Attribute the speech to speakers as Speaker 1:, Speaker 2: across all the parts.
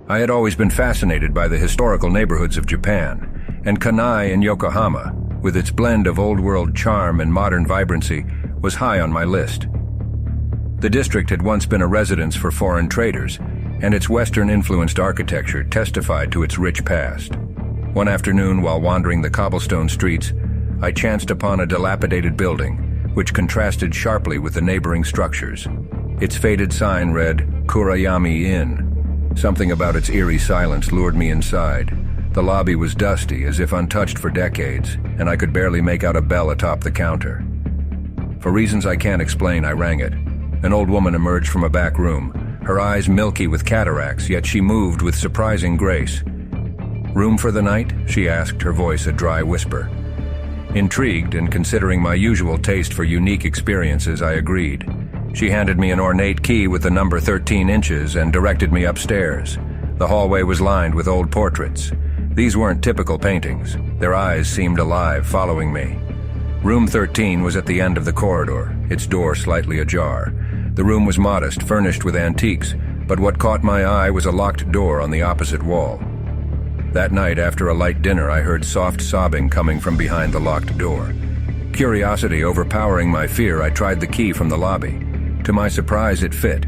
Speaker 1: I had always been fascinated by the historical neighborhoods of Japan, and Kannai in Yokohama, with its blend of old-world charm and modern vibrancy, was high on my list. The district had once been a residence for foreign traders, and its Western-influenced architecture testified to its rich past. One afternoon, while wandering the cobblestone streets, I chanced upon a dilapidated building, which contrasted sharply with the neighboring structures. Its faded sign read, Kurayami Inn. Something about its eerie silence lured me inside. The lobby was dusty, as if untouched for decades, and I could barely make out a bell atop the counter. For reasons I can't explain, I rang it. An old woman emerged from a back room, her eyes milky with cataracts, yet she moved with surprising grace. "Room for the night?" she asked, her voice a dry whisper. Intrigued and considering my usual taste for unique experiences, I agreed. She handed me an ornate key with the number 13 inches and directed me upstairs. The hallway was lined with old portraits. These weren't typical paintings. Their eyes seemed alive, following me. Room 13 was at the end of the corridor, its door slightly ajar. The room was modest, furnished with antiques, but what caught my eye was a locked door on the opposite wall. That night, after a light dinner, I heard soft sobbing coming from behind the locked door. Curiosity overpowering my fear, I tried the key from the lobby. To my surprise, it fit.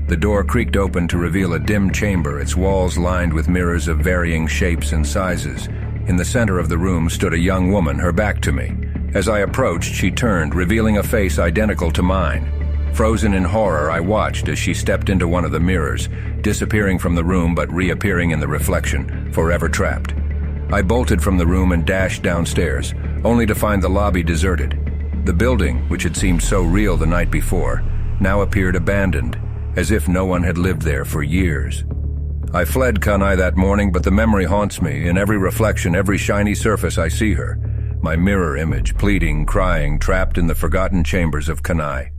Speaker 1: The door creaked open to reveal a dim chamber, its walls lined with mirrors of varying shapes and sizes. In the center of the room stood a young woman, her back to me. As I approached, she turned, revealing a face identical to mine. Frozen in horror, I watched as she stepped into one of the mirrors, disappearing from the room but reappearing in the reflection, forever trapped. I bolted from the room and dashed downstairs, only to find the lobby deserted. The building, which had seemed so real the night before, now appeared abandoned, as if no one had lived there for years. I fled Kannai that morning, but the memory haunts me. In every reflection, every shiny surface, I see her. My mirror image, pleading, crying, trapped in the forgotten chambers of Kannai.